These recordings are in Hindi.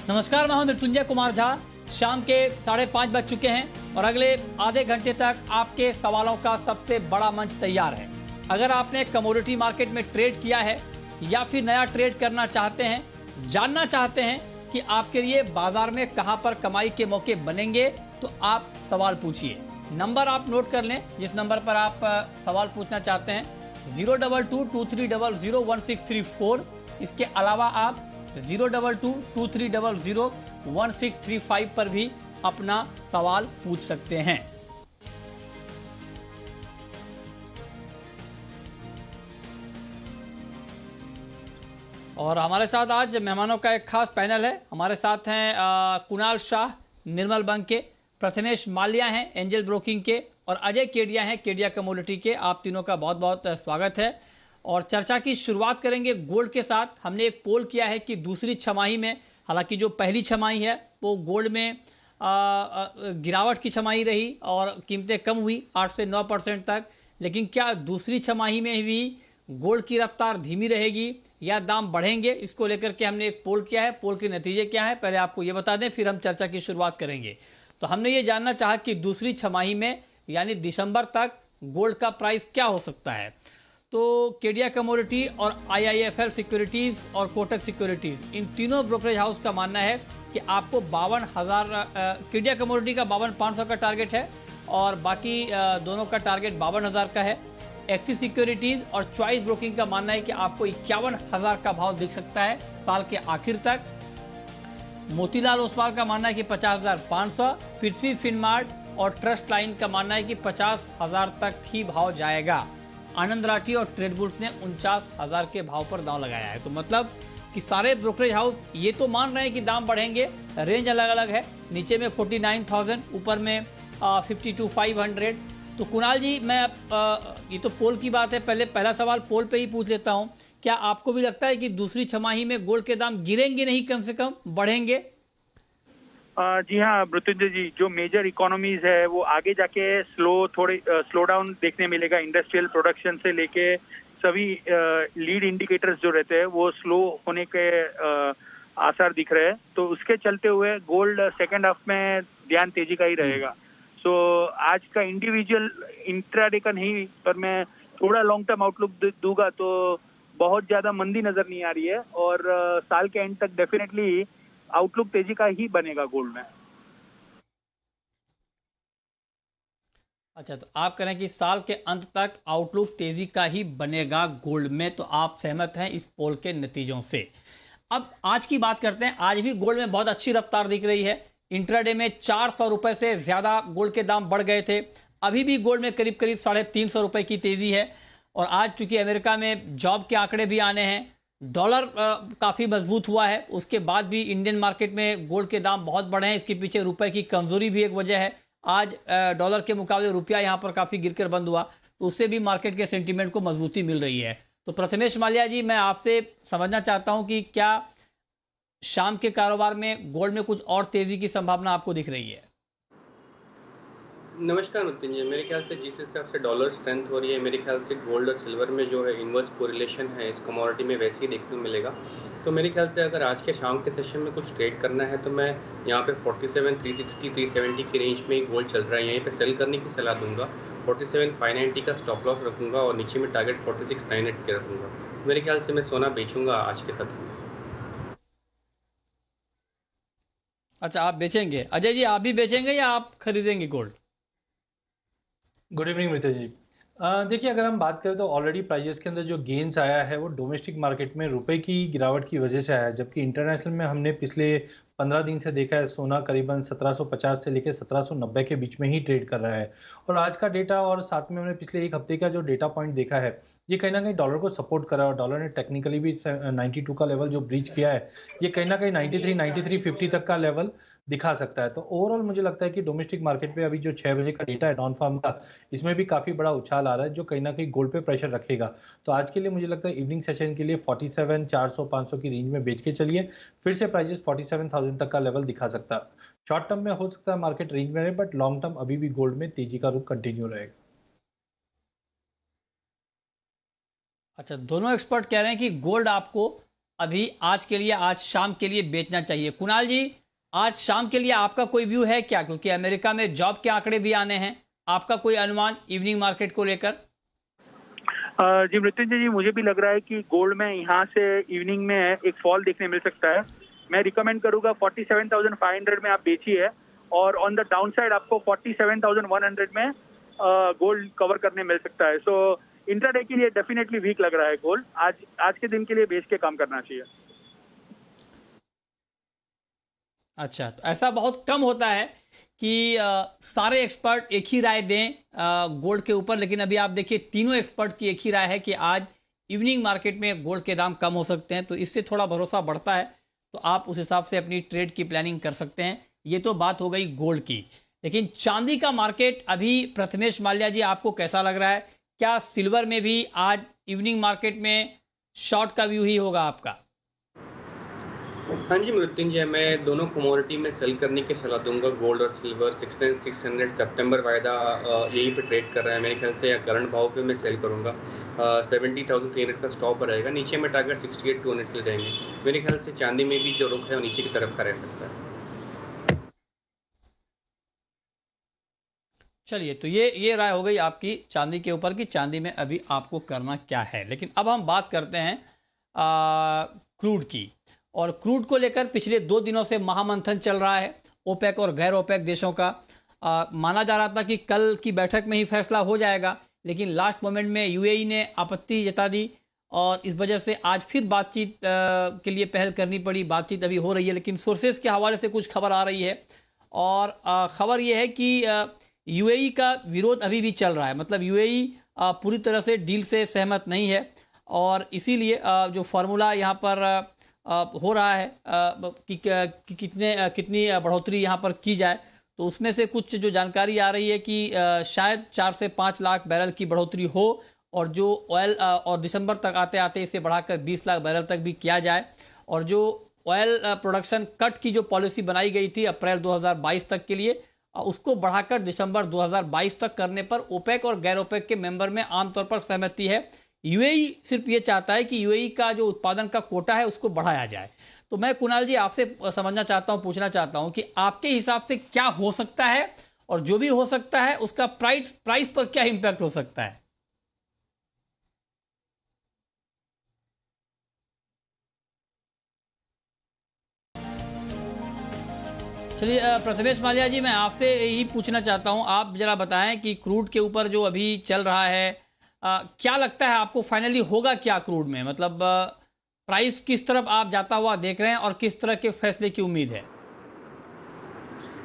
नमस्कार, मैं हूं मृत्युंजय कुमार झा। शाम के 5:30 बज चुके हैं और अगले आधे घंटे तक आपके सवालों का सबसे बड़ा मंच तैयार है। अगर आपने कमोडिटी मार्केट में ट्रेड किया है या फिर नया ट्रेड करना चाहते हैं, जानना चाहते हैं कि आपके लिए बाजार में कहां पर कमाई के मौके बनेंगे, तो आप सवाल पूछिए। नंबर आप नोट कर लें जिस नंबर पर आप सवाल पूछना चाहते हैं, 02223001634। इसके अलावा आप 02223001635 पर भी अपना सवाल पूछ सकते हैं। और हमारे साथ आज मेहमानों का एक खास पैनल है। हमारे साथ हैं कुणाल शाह निर्मल बैंक के, प्रथमेश माल्या हैं एंजल ब्रोकिंग के, और अजय केडिया हैं केडिया कमोडिटी के। आप तीनों का बहुत बहुत स्वागत है। और चर्चा की शुरुआत करेंगे गोल्ड के साथ। हमने एक पोल किया है कि दूसरी छमाही में, हालांकि जो पहली छमाही है वो गोल्ड में गिरावट की छमाही रही और कीमतें कम हुई 8 से 9% तक, लेकिन क्या दूसरी छमाही में भी गोल्ड की रफ्तार धीमी रहेगी या दाम बढ़ेंगे, इसको लेकर के हमने एक पोल किया है। पोल के नतीजे क्या है पहले आपको ये बता दें, फिर हम चर्चा की शुरुआत करेंगे। तो हमने ये जानना चाहा कि दूसरी छमाही में यानी दिसंबर तक गोल्ड का प्राइस क्या हो सकता है। तो केडिया कमोडिटी और आईआईएफएल सिक्योरिटीज और कोटक सिक्योरिटीज, इन तीनों ब्रोकरेज हाउस का मानना है कि आपको 52,000, केडिया कमोडिटी का 52,500 का टारगेट है और बाकी दोनों का टारगेट 52,000 का है। एक्सिस सिक्योरिटीज और चॉइस ब्रोकिंग का मानना है कि आपको 51,000 का भाव दिख सकता है साल के आखिर तक। मोतीलाल ओसवाल का मानना है कि 50,500। पृथ्वी फिनमार्ट और ट्रस्ट लाइन का मानना है कि 50,000 तक ही भाव जाएगा। आनंद राठी और ट्रेडबुल्स ने 49,000 के भाव पर दांव लगाया है। तो मतलब कि सारे ब्रोकरेज हाउस ये तो मान रहे हैं कि दाम बढ़ेंगे, रेंज अलग अलग है, नीचे में 49,000, ऊपर में 52,500। तो कुणाल जी, मैं ये तो पोल की बात है, पहला सवाल पोल पे ही पूछ लेता हूँ। क्या आपको भी लगता है कि दूसरी छमाही में गोल्ड के दाम गिरेंगे नहीं, कम से कम बढ़ेंगे? जी हाँ मृत्युंजय जी, जो मेजर इकोनॉमीज है वो आगे जाके स्लो डाउन देखने मिलेगा। इंडस्ट्रियल प्रोडक्शन से लेके सभी लीड इंडिकेटर्स जो रहते हैं वो स्लो होने के आसार दिख रहे हैं। तो उसके चलते हुए गोल्ड सेकेंड हाफ में ध्यान तेजी का ही रहेगा। सो आज का इंडिविजुअल इंट्राडे का नहीं, पर मैं थोड़ा लॉन्ग टर्म आउटलुक दूंगा तो बहुत ज्यादा मंदी नजर नहीं आ रही है और साल के एंड तक डेफिनेटली आउटलुक तेजी का ही बनेगा गोल्ड में। अच्छा, तो आप कह रहे हैं कि साल के अंत तक आउटलुक तेजी का ही बनेगा गोल्ड में, तो आप सहमत हैं इस पोल के नतीजों से। अब आज की बात करते हैं। आज भी गोल्ड में बहुत अच्छी रफ्तार दिख रही है। इंट्राडे में 400 रुपए से ज्यादा गोल्ड के दाम बढ़ गए थे। अभी भी गोल्ड में करीब करीब 350 रुपए की तेजी है। और आज चूंकि अमेरिका में जॉब के आंकड़े भी आने हैं, डॉलर काफी मजबूत हुआ है, उसके बाद भी इंडियन मार्केट में गोल्ड के दाम बहुत बढ़े हैं। इसके पीछे रुपए की कमजोरी भी एक वजह है। आज डॉलर के मुकाबले रुपया यहां पर काफी गिरकर बंद हुआ, तो उससे भी मार्केट के सेंटीमेंट को मजबूती मिल रही है। तो प्रथमेश माल्या जी, मैं आपसे समझना चाहता हूं कि क्या शाम के कारोबार में गोल्ड में कुछ और तेजी की संभावना आपको दिख रही है? नमस्कार मृत्युंजय, मेरे ख्याल से जिस हिसाब से डॉलर स्ट्रेंथ हो रही है, मेरे ख्याल से गोल्ड और सिल्वर में जो है इन्वर्स कोरिलेशन है इस कमोडिटी में वैसे ही देखने को मिलेगा। तो मेरे ख्याल से अगर आज के शाम के सेशन में कुछ ट्रेड करना है तो मैं यहाँ पे 47,360 370 की रेंज में गोल्ड चल रहा है, यहीं पे सेल करने की सलाह दूंगा। 47,590 का स्टॉप लॉस रखूंगा और नीचे में टारगेट 46,980 के रखूंगा। मेरे ख्याल से मैं सोना बेचूंगा आज के सत्र में। अच्छा, आप बेचेंगे। अजय जी, आप भी बेचेंगे या आप खरीदेंगे गोल्ड? गुड इवनिंग मित्र जी। देखिए, अगर हम बात करें तो ऑलरेडी प्राइजेस के अंदर जो गेन्स आया है वो डोमेस्टिक मार्केट में रुपए की गिरावट की वजह से आया है, जबकि इंटरनेशनल में हमने पिछले 15 दिन से देखा है सोना करीबन 1750 से लेकर 1790 के बीच में ही ट्रेड कर रहा है। और आज का डेटा और साथ में हमने पिछले एक हफ्ते का जो डेटा पॉइंट देखा है, ये कहीं ना कहीं डॉलर को सपोर्ट कर रहा है। और डॉलर ने टेक्निकली भी 92 का लेवल जो ब्रीच किया है, ये कहीं ना कहीं 93-93.50 तक का लेवल दिखा सकता है। तो ओवरऑल मुझे लगता है कि डोमेस्टिक मार्केट पे अभी जो 6 बजे का डेटा है नॉन फार्म का, इसमें भी काफी बड़ा उछाल आ रहा है जो कहीं ना कहीं गोल्ड पे प्रेशर रखेगा। तो आज के लिए मुझे लगता है इवनिंग सेशन के लिए 47,400-500 की रेंज में बेच के चलिए। फिर से प्राइजेस 47,000 तक का लेवल दिखा सकता है। शॉर्ट टर्म में हो सकता है मार्केट रेंज में रहे, बट लॉन्ग टर्म अभी भी गोल्ड में तेजी का रुख कंटिन्यू रहेगा। अच्छा, दोनों एक्सपर्ट कह रहे हैं कि गोल्ड आपको अभी आज के लिए, आज शाम के लिए बेचना चाहिए? कुणाल जी, आज शाम के लिए आपका कोई व्यू है क्या? क्योंकि अमेरिका में जॉब के आंकड़े भी आने हैं, आपका कोई अनुमान इवनिंग मार्केट को लेकर? जी मृत्युंजय जी, मुझे भी लग रहा है कि गोल्ड में यहाँ से इवनिंग में एक फॉल देखने मिल सकता है। मैं रिकमेंड करूंगा 47,500 में आप बेचिए, और ऑन द डाउन साइड आपको 47,100 में गोल्ड कवर करने मिल सकता है। सो इंट्राडे के लिए डेफिनेटली वीक लग रहा है गोल्ड। आज के दिन के लिए बेच के काम करना चाहिए। अच्छा, तो ऐसा बहुत कम होता है कि सारे एक्सपर्ट एक ही राय दें गोल्ड के ऊपर, लेकिन अभी आप देखिए तीनों एक्सपर्ट की एक ही राय है कि आज इवनिंग मार्केट में गोल्ड के दाम कम हो सकते हैं, तो इससे थोड़ा भरोसा बढ़ता है। तो आप उस हिसाब से अपनी ट्रेड की प्लानिंग कर सकते हैं। ये तो बात हो गई गोल्ड की, लेकिन चांदी का मार्केट अभी, प्रथमेश माल्या जी, आपको कैसा लग रहा है? क्या सिल्वर में भी आज इवनिंग मार्केट में शॉर्ट का व्यू ही होगा आपका? हाँ जी मृत्युंजय, मैं दोनों कमोडिटी में सेल करने की सलाह दूंगा। गोल्ड और सिल्वर 6600 सितंबर वायदा यहीं पे ट्रेड कर रहा है मेरे ख्याल से, या करंट भाव पे मैं सेल करूंगा। 70,300 का स्टॉप रहेगा, नीचे में टारगेट 68,200 के रहेंगे। मेरे ख्याल से चांदी में भी जो रुख है वो नीचे की तरफ का रह सकता है। चलिए, तो ये राय हो गई आपकी चांदी के ऊपर कि चांदी में अभी आपको करना क्या है। लेकिन अब हम बात करते हैं क्रूड की, और क्रूड को लेकर पिछले 2 दिनों से महामंथन चल रहा है ओपेक और गैर ओपेक देशों का। माना जा रहा था कि कल की बैठक में ही फैसला हो जाएगा, लेकिन लास्ट मोमेंट में यूएई ने आपत्ति जता दी, और इस वजह से आज फिर बातचीत के लिए पहल करनी पड़ी। बातचीत अभी हो रही है, लेकिन सोर्सेज के हवाले से कुछ खबर आ रही है, और खबर यह है कि यूएई का विरोध अभी भी चल रहा है। मतलब यूएई पूरी तरह से डील से सहमत नहीं है, और इसीलिए जो फार्मूला यहाँ पर हो रहा है कि कितनी बढ़ोतरी यहाँ पर की जाए, तो उसमें से कुछ जो जानकारी आ रही है कि शायद 4 से 5 लाख बैरल की बढ़ोतरी हो, और जो ऑयल और दिसंबर तक आते आते इसे बढ़ाकर 20 लाख बैरल तक भी किया जाए। और जो ऑयल प्रोडक्शन कट की जो पॉलिसी बनाई गई थी अप्रैल 2022 तक के लिए, उसको बढ़ाकर दिसंबर 2022 तक करने पर ओपेक और गैर ओपेक के मेंबर में आमतौर पर सहमति है। यूएई सिर्फ ये चाहता है कि यूएई का जो उत्पादन का कोटा है उसको बढ़ाया जाए। तो मैं कुणाल जी आपसे समझना चाहता हूं, पूछना चाहता हूं कि आपके हिसाब से क्या हो सकता है, और जो भी हो सकता है उसका प्राइस पर क्या इंपैक्ट हो सकता है? चलिए प्रथमेश माल्या जी, मैं आपसे यही पूछना चाहता हूं, आप जरा बताएं कि क्रूड के ऊपर जो अभी चल रहा है, क्या लगता है आपको फाइनली होगा क्या क्रूड में? मतलब प्राइस किस तरफ आप जाता हुआ देख रहे हैं, और किस तरह के फैसले की उम्मीद है?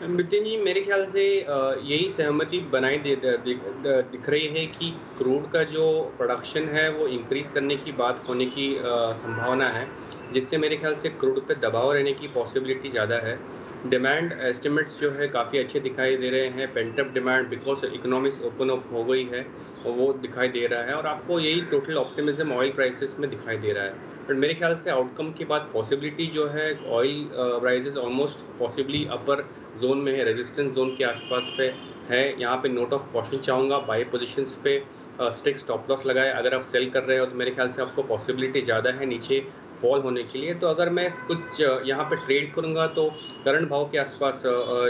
नितिन जी, मेरे ख्याल से यही सहमति बनाई दिख रही है कि क्रूड का जो प्रोडक्शन है वो इंक्रीज करने की बात होने की संभावना है, जिससे मेरे ख्याल से क्रूड पे दबाव रहने की पॉसिबिलिटी ज़्यादा है। डिमांड एस्टिमेट्स जो है काफ़ी अच्छे दिखाई दे रहे हैं। Pent-up demand because economics open up हो गई है, और वो दिखाई दे रहा है, और आपको यही टोटल ऑप्टिमिज्म ऑयल प्राइसेस में दिखाई दे रहा है। बट मेरे ख्याल से आउटकम के बाद पॉसिबिलिटी जो है, ऑयल प्राइसेस ऑलमोस्ट पॉसिबली अपर जोन में है, रेजिस्टेंस जोन के आसपास पे है। यहाँ पे नोट ऑफ कॉशन चाहूँगा, बाई पोजीशंस पे स्ट्रिक्ट स्टॉप लॉस लगाए। अगर आप सेल कर रहे हो तो मेरे ख्याल से आपको पॉसिबिलिटी ज़्यादा है नीचे फॉल होने के लिए। तो अगर मैं कुछ यहाँ पे ट्रेड करूँगा तो करंट भाव के आसपास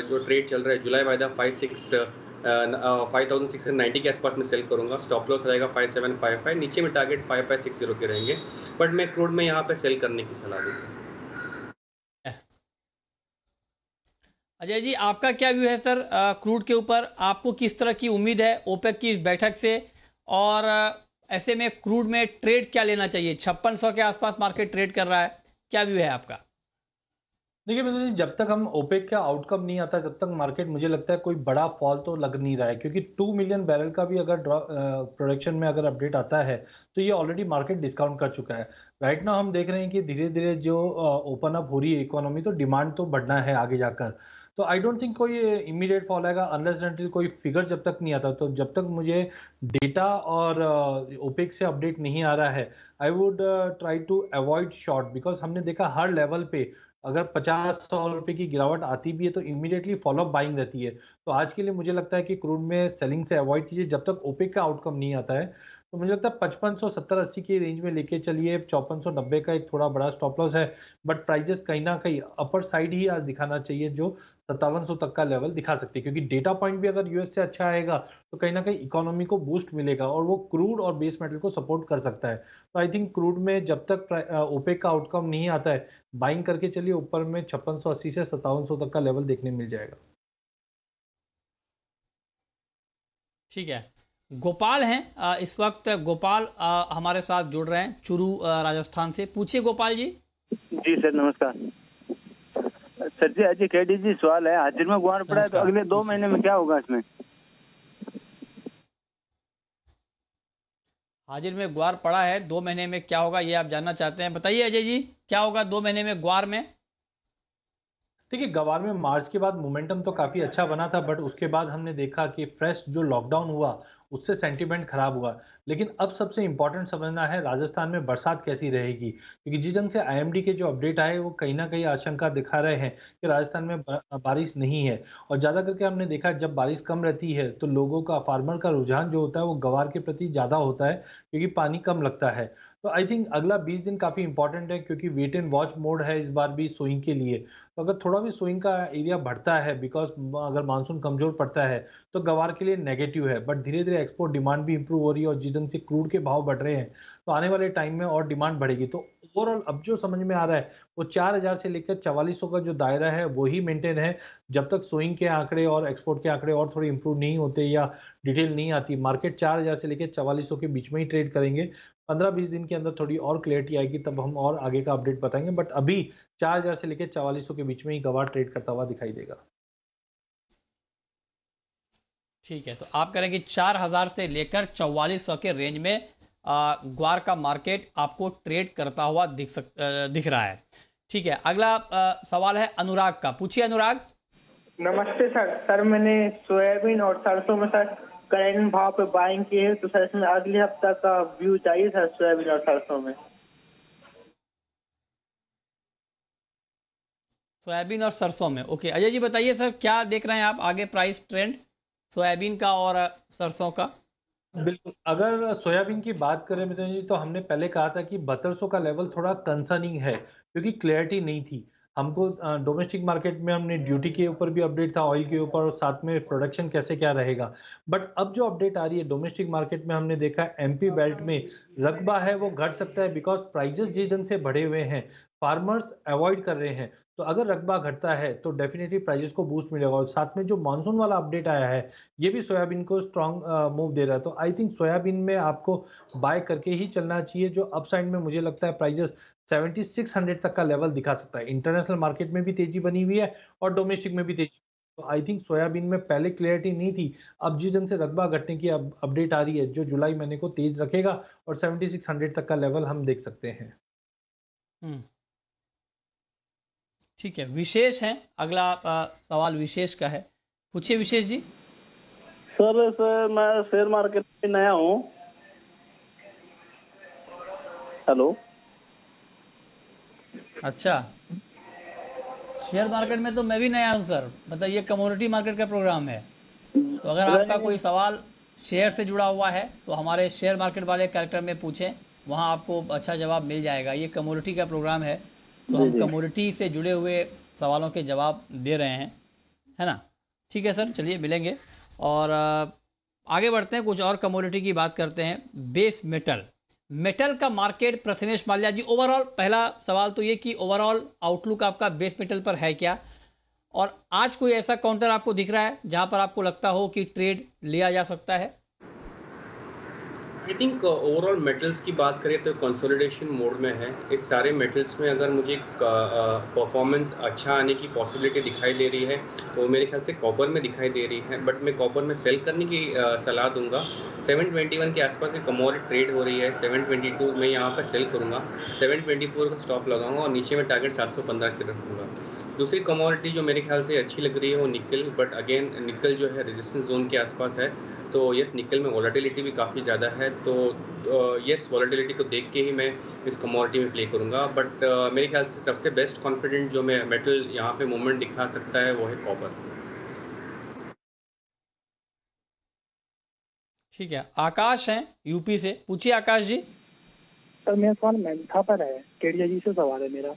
जो ट्रेड चल रहा है, जुलाई वायदा 5690 के आसपास में सेल करूँगा। स्टॉप लॉस रहेगा 5755, नीचे में टारगेट 5560 के रहेंगे। बट मैं क्रूड में यहाँ पे सेल करने की सलाह दूँगा। अजय जी, आपका क्या व्यू है सर क्रूड के ऊपर? आपको किस तरह की उम्मीद है ओपेक की इस बैठक से, और ऐसे में क्रूड में ट्रेड क्या लेना चाहिए? 5600 के आसपास मार्केट ट्रेड कर रहा है, क्या व्यू है आपका? देखिए मतलब जब तक हम ओपेक का आउटकम नहीं आता, जब तक मार्केट, मुझे लगता है कोई बड़ा फॉल तो लग नहीं रहा है, क्योंकि 2 मिलियन बैरल का भी अगर प्रोडक्शन में अगर अपडेट आता है तो ये ऑलरेडी मार्केट डिस्काउंट कर चुका है। राइट नाउ हम देख रहे हैं कि धीरे धीरे जो ओपन अप हो रही है इकोनॉमी, तो डिमांड तो बढ़ना है आगे जाकर। तो आई डोंट थिंक कोई इमीडिएट फॉल आएगा अनलेस एंटिल कोई फिगर जब तक नहीं आता। तो जब तक मुझे डेटा और ओपेक से अपडेट नहीं आ रहा है, I would try to avoid short, because हमने देखा हर लेवल पे अगर 50-100 रुपए की गिरावट आती भी है तो इमीडिएटली फॉलोअप बाइंग रहती है। तो आज के लिए मुझे लगता है कि क्रूड में सेलिंग से अवॉइड कीजिए जब तक ओपेक का आउटकम नहीं आता है। तो मुझे लगता है 5570-80 की रेंज में लेके चलिए। 5490 का एक थोड़ा बड़ा स्टॉप लॉस है, बट प्राइजेस कहीं ना कहीं अपर साइड ही आज दिखाना चाहिए, जो 5700 तक का लेवल दिखा सकते हैं, क्योंकि डेटा पॉइंट भी अगर यूएस से अच्छा आएगा तो कहीं ना कहीं इकोनॉमी को बूस्ट मिलेगा और वो क्रूड और बेस मेटल को सपोर्ट कर सकता है। तो आई थिंक क्रूड में जब तक ओपेक का आउटकम नहीं आता है, बाइंग करके चलिए, ऊपर में 5680 से 5700 तक का लेवल देखने मिल जाएगा। ठीक है, गोपाल हैं इस वक्त। गोपाल हमारे साथ जुड़ रहे हैं चुरू राजस्थान से। पूछिए गोपाल जी। जी सर, नमस्कार सर जी। अजय केडी जी, सवाल है, हाजिर में गुआर पड़ा है तो अगले 2 महीने में क्या होगा इसमें? हाजिर में ग्वार पड़ा है, 2 महीने में क्या होगा ये आप जानना चाहते हैं। बताइए अजय जी, क्या होगा 2 महीने में ग्वार में? देखिए, गवार में मार्च के बाद मोमेंटम तो काफ़ी अच्छा बना था, बट उसके बाद हमने देखा कि फ्रेश जो लॉकडाउन हुआ उससे सेंटीमेंट खराब हुआ। लेकिन अब सबसे इम्पोर्टेंट समझना है राजस्थान में बरसात कैसी रहेगी, क्योंकि जिस ढंग से आईएमडी के जो अपडेट आए वो कहीं ना कहीं आशंका दिखा रहे हैं कि राजस्थान में बारिश नहीं है। और ज़्यादा करके हमने देखा जब बारिश कम रहती है तो लोगों का, फार्मर का रुझान जो होता है वो गवार के प्रति ज़्यादा होता है, क्योंकि पानी कम लगता है। तो आई थिंक अगला 20 दिन काफ़ी इंपॉर्टेंट है, क्योंकि वेट एंड वॉच मोड है इस बार भी सोइंग के लिए। तो अगर थोड़ा भी स्विंग का एरिया बढ़ता है, बिकॉज अगर मानसून कमजोर पड़ता है तो गवार के लिए नेगेटिव है, बट धीरे धीरे एक्सपोर्ट डिमांड भी इंप्रूव हो रही है और जिस ढंग से क्रूड के भाव बढ़ रहे हैं तो आने वाले टाइम में और डिमांड बढ़ेगी। तो ओवरऑल अब जो समझ में आ रहा है वो 4000 से लेकर 4400 का जो दायरा है वही मेंटेन है, जब तक सोइंग के आंकड़े और एक्सपोर्ट के आंकड़े और थोड़े इंप्रूव नहीं होते या डिटेल नहीं आती। मार्केट 4000 से लेकर 4400 के बीच में ही ट्रेड करेंगे। 15-20 दिन के अंदर थोड़ी और क्लियरिटी आएगी, तब हम और आगे का अपडेट बताएंगे, बट अभी 4000 से लेकर 4400 के बीच में ही गवार ट्रेड करता हुआ दिखाई देगा। ठीक है, तो आप कह रहे हैं कि 4000 से लेकर 4400 के रेंज में ग्वार का मार्केट आपको ट्रेड करता हुआ दिख रहा है। ठीक है, अगला सवाल है अनुराग का। पूछिए अनुराग। नमस्ते सर। सर मैंने सोयाबीन और सरसों में सर करंट भाव पे बाइंग की है, तो सर इसमें अगले हफ्ता का व्यू चाहिए सर सोयाबीन और सरसों में। सोयाबीन और सरसों में, ओके। अजय जी बताइए सर, क्या देख रहे हैं आप आगे प्राइस ट्रेंड सोयाबीन का और सरसों का? बिल्कुल, अगर सोयाबीन की बात करें मित्र जी, तो हमने पहले कहा था कि 7200 का लेवल थोड़ा कंसर्निंग है, क्योंकि क्लैरिटी नहीं थी हमको। डोमेस्टिक मार्केट में हमने ड्यूटी के ऊपर भी अपडेट था, ऑयल के ऊपर, और साथ में प्रोडक्शन कैसे क्या रहेगा। बट अब जो अपडेट आ रही है डोमेस्टिक मार्केट में, हमने देखा एमपी बेल्ट में रकबा है वो घट सकता है, बिकॉज प्राइजेस जिस ढंग से बढ़े हुए हैं, फार्मर्स अवॉइड कर रहे हैं। तो अगर रकबा घटता है तो डेफिनेटली प्राइजेस को बूस्ट मिलेगा। और साथ में जो मानसून वाला अपडेट आया है ये भी सोयाबीन को स्ट्रॉन्ग मूव दे रहा है। तो आई थिंक सोयाबीन में आपको बाय करके ही चलना चाहिए। जो अपसाइड में मुझे लगता है प्राइजेस 7600 तक का लेवल दिखा सकता है। इंटरनेशनल मार्केट में भी तेजी बनी हुई है और डोमेस्टिक में भी तेजी। तो आई थिंक सोयाबीन में पहले क्लियरिटी नहीं थी, अब जिस ढंग से रकबा घटने की अपडेट आ रही है जो जुलाई महीने को तेज रखेगा, और 7600 तक का लेवल हम देख सकते हैं। ठीक है, विशेष है अगला सवाल विशेष का है। पूछिए विशेष जी। सर मैं शेयर मार्केट में नया हूँ। हेलो। अच्छा, शेयर मार्केट में तो मैं भी नया हूँ सर। मतलब ये कमोडिटी मार्केट का प्रोग्राम है, तो अगर आपका कोई सवाल शेयर से जुड़ा हुआ है तो हमारे शेयर मार्केट वाले कैरेक्टर में पूछें, वहाँ आपको अच्छा जवाब मिल जाएगा। ये कमोडिटी का प्रोग्राम है, तो हम कमोडिटी से जुड़े हुए सवालों के जवाब दे रहे हैं, है ना। ठीक है सर, चलिए मिलेंगे और आगे बढ़ते हैं, कुछ और कमोडिटी की बात करते हैं। बेस मेटल का मार्केट, प्रथमेश माल्या जी, ओवरऑल पहला सवाल तो ये कि ओवरऑल आउटलुक आपका बेस मेटल पर है क्या, और आज कोई ऐसा काउंटर आपको दिख रहा है जहां पर आपको लगता हो कि ट्रेड लिया जा सकता है? आई थिंक ओवरऑल मेटल्स की बात करें तो कंसोलिडेशन मोड में है। इस सारे मेटल्स में अगर मुझे परफॉर्मेंस अच्छा आने की पॉसिबिलिटी दिखाई दे रही है तो मेरे ख्याल से कॉपर में दिखाई दे रही है, बट मैं कॉपर में सेल करने की सलाह दूंगा। 721 के आसपास एक कमोडिटी ट्रेड हो रही है, 722 में यहाँ पर सेल करूँगा, 724 का स्टॉप लगाऊंगा और नीचे में टारगेट 715 की रखूँगा। दूसरी कमोडिटी जो मेरे ख्याल से अच्छी लग रही है वो निकल, बट अगेन निकल जो है रेजिस्टेंस जोन के आसपास है, तो यस निकल में वॉलेटिलिटी भी काफ़ी ज़्यादा है, तो यस वॉलेटिलिटी को देख के ही मैं इस कमोडिटी में प्ले करूँगा। बट मेरे ख्याल से सबसे बेस्ट कॉन्फिडेंट जो मैं मेटल यहाँ पे मूवमेंट दिखा सकता है वो है कॉपर। ठीक है, आकाश हैं यूपी से, पूछिए आकाश जी। सर मेरा सवाल मेंथा पर है, केडिया जी से सवाल है मेरा।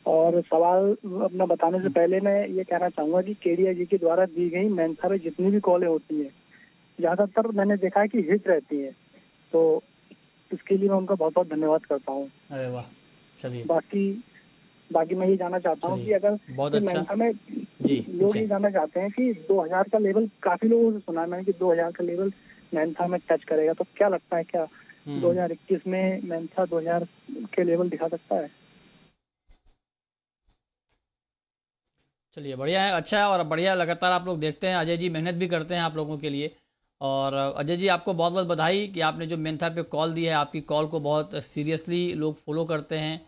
और सवाल अपना बताने से पहले मैं ये कहना चाहूंगा कि केडिया जी के द्वारा दी गई मेंथा में जितनी भी कॉलें होती हैं ज्यादातर मैंने देखा है कि हिट रहती हैं, तो इसके लिए मैं उनका बहुत बहुत धन्यवाद करता हूँ। अरे वाह, चलिए बाकी मैं ये जानना चाहता हूँ कि अगर बहुत अच्छा मेंथा में जी, लोग ये जानना चाहते हैं कि 2000 का लेवल, काफी लोगों से सुना है मैंने कि 2000 का लेवल मेंथा में टच करेगा, तो क्या लगता है क्या 2021 में मेंथा 2000 के लेवल दिखा सकता है? चलिए बढ़िया है, अच्छा है और बढ़िया, लगातार आप लोग देखते हैं, अजय जी मेहनत भी करते हैं आप लोगों के लिए। और अजय जी आपको बहुत बहुत बधाई कि आपने जो मेंथा पे कॉल दी है, आपकी कॉल को बहुत सीरियसली लोग फॉलो करते हैं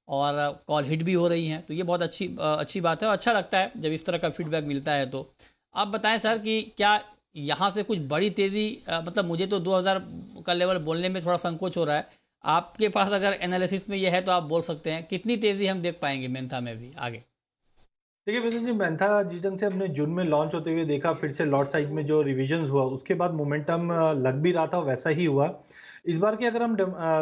और कॉल हिट भी हो रही हैं, तो ये बहुत अच्छी बात है और अच्छा लगता है जब इस तरह का फीडबैक मिलता है। तो आप बताएं सर कि क्या यहाँ से कुछ बड़ी तेज़ी, मतलब मुझे तो 2000 का लेवल बोलने में थोड़ा संकोच हो रहा है, आपके पास अगर एनालिसिस में ये है तो आप बोल सकते हैं कितनी तेज़ी हम देख पाएंगे मेंथा में भी आगे? देखिए विजय जी, मेंथा जिस ढंग से हमने जून में लॉन्च होते हुए देखा, फिर से लॉट साइड में जो रिविजन्स हुआ उसके बाद मोमेंटम लग भी रहा था, वैसा ही हुआ। इस बार की अगर हम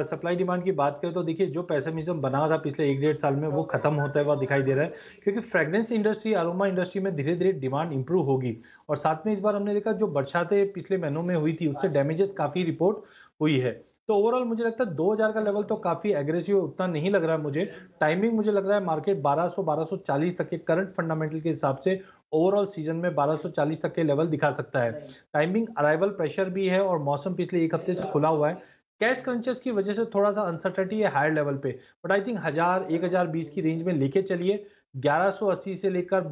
सप्लाई डिमांड की बात करें तो देखिए जो पेसिमिज्म बना था पिछले 1-1.5 साल में वो खत्म होता हुआ दिखाई दे रहा है, क्योंकि फ्रेग्रेंस इंडस्ट्री, अरोमा इंडस्ट्री में धीरे धीरे डिमांड इंप्रूव होगी। और साथ में इस बार हमने देखा जो बरसातें पिछले महीनों में हुई थी उससे डैमेजेस काफ़ी रिपोर्ट हुई है। तो ओवरऑल मुझे लगता है 2000 का लेवल तो काफ़ी एग्रेसिव उतना नहीं लग रहा है मुझे। टाइमिंग मुझे लग रहा है मार्केट 1200-1240 तक के करंट फंडामेंटल के हिसाब से ओवरऑल सीजन में 1240 तक के लेवल दिखा सकता है। टाइमिंग अराइवल प्रेशर भी है और मौसम पिछले 1 हफ्ते से खुला हुआ है। कैश क्रंचेस की वजह से थोड़ा सा अनसर्टेनिटी है हायर लेवल पे, बट आई थिंक 1000-1020 की रेंज में लेके चलिए। 1180 से लेकर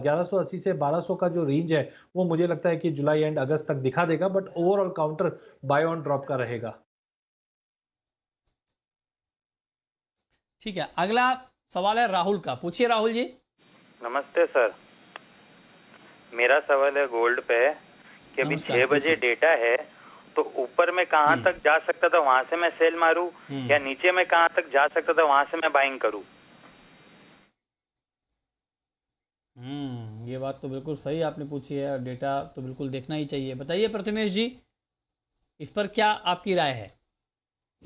1180 से 1200 का जो रेंज है वो मुझे लगता है कि जुलाई एंड अगस्त तक दिखा देगा, but overall counter buy on drop का रहेगा। ठीक है, अगला सवाल है राहुल का, पूछिए राहुल जी। नमस्ते सर, मेरा सवाल है गोल्ड पे कि अभी 6 बजे डेटा है तो ऊपर में कहाँ तक जा सकता था वहां से मैं सेल मारूं या नीचे में कहाँ तक जा सकता था वहां से मैं बाइंग करूं? ये बात तो बिल्कुल सही आपने पूछी है और डेटा तो बिल्कुल देखना ही चाहिए। बताइए प्रथमेश जी, इस पर क्या आपकी राय है?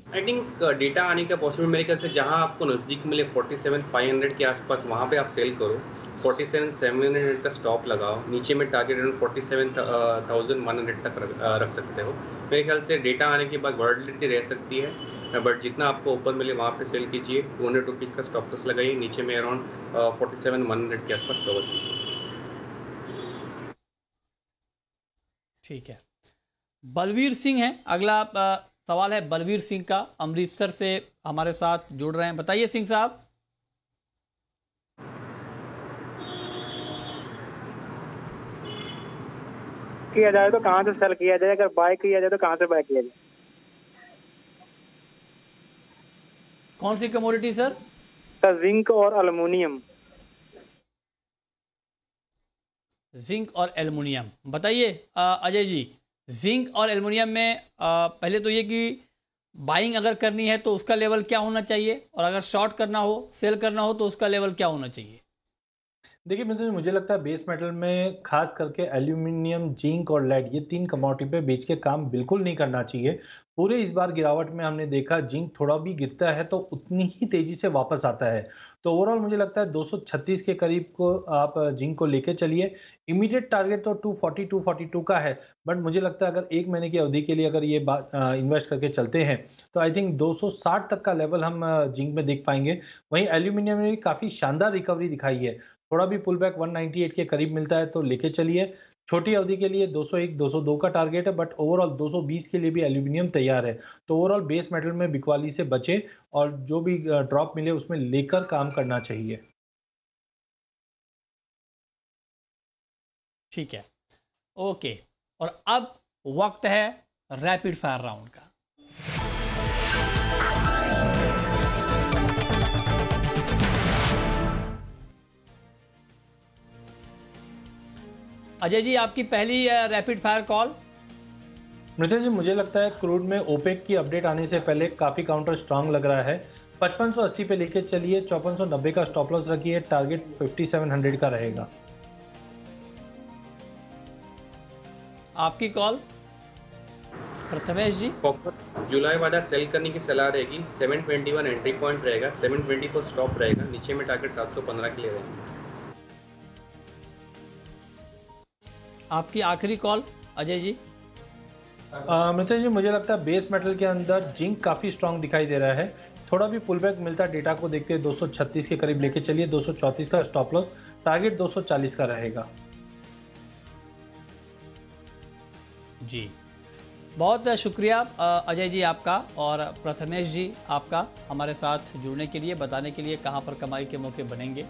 आई थिंक डेटा आने का पॉसिबल मेरे ख्याल से जहां आपको नज़दीक मिले 47,500 के आसपास वहां पे आप सेल करो, 47,700 का स्टॉप लगाओ, नीचे में टारगेट अराउंड 47,100 तक रख सकते हो। मेरे ख्याल से डेटा आने के बाद वॉलेटिलिटी रह सकती है, बट जितना आपको ऊपर मिले वहाँ पे सेल कीजिए। 200 रुपीज़ का स्टॉप लॉस लगाइए, नीचे में अराउंड 47,100 के आसपास कवर कीजिए। ठीक है, बलवीर सिंह है अगला सवाल है बलवीर सिंह का, अमृतसर से हमारे साथ जुड़ रहे हैं। बताइए सिंह साहब। किया जाए तो कहाँ से सेल किया जाए, अगर बाय किया जाए तो कहाँ से बाय किया जाए? कौन सी कमोडिटी सर? सर जिंक और एल्युमिनियम। जिंक और एल्युमिनियम, बताइए अजय जी, जिंक और एल्युमिनियम में पहले तो ये कि बाइंग अगर करनी है तो उसका लेवल क्या होना चाहिए, और अगर शॉर्ट करना हो, सेल करना हो तो उसका लेवल क्या होना चाहिए? देखिए मित्र, मुझे लगता है बेस मेटल में खास करके एल्यूमिनियम, जिंक और लेड, ये 3 कमोडिटी पे बेच के काम बिल्कुल नहीं करना चाहिए। पूरे इस बार गिरावट में हमने देखा जिंक थोड़ा भी गिरता है तो उतनी ही तेजी से वापस आता है। तो ओवरऑल मुझे लगता है 236 के करीब को आप जिंक को लेके चलिए। इमीडिएट टारगेट तो 240 242 का है, बट मुझे लगता है अगर 1 महीने की अवधि के लिए अगर ये बात इन्वेस्ट करके चलते हैं तो आई थिंक 260 तक का लेवल हम जिंक में देख पाएंगे। वहीं एल्यूमिनियम में भी काफ़ी शानदार रिकवरी दिखाई है, थोड़ा भी पुल बैक 198 के करीब मिलता है तो लेके चलिए। छोटी अवधि के लिए 201 202 का टारगेट है, बट ओवरऑल 220 के लिए भी एल्यूमिनियम तैयार है। तो ओवरऑल बेस मेटल में बिकवाली से बचे और जो भी ड्रॉप मिले उसमें लेकर काम करना चाहिए। ठीक है, ओके, और अब वक्त है रैपिड फायर राउंड का। अजय जी, आपकी पहली rapid fire call. Nitin ji, मुझे लगता है क्रूड में ओपेक की अपडेट आने से पहले काफ़ी काउंटर स्ट्रांग लग रहा है। 5580 पे लेके चलिए, 5490 का स्टॉप लॉस रखिए, टारगेट 5700 का रहेगा। आपकी कॉल। प्रथमेश जी, कॉपर जुलाई वाला सेल करने की सलाह रहेगी। 721 एंट्री पॉइंट रहेगा, 724 स्टॉप रहेगा, नीचे में टारगेट 715 के लिए रहेगा। आपकी आखिरी कॉल अजय जी। मित्र जी, मुझे लगता है बेस मेटल के अंदर जिंक काफी स्ट्रांग दिखाई दे रहा है। थोड़ा भी पुल बैक मिलता है डेटा को देखते 236 के करीब लेके चलिए। 234 का स्टॉप लॉस, टारगेट 240 का रहेगा। जी, बहुत शुक्रिया अजय जी आपका और प्रथमेश जी आपका हमारे साथ जुड़ने के लिए, बताने के लिए कहां पर कमाई के मौके बनेंगे।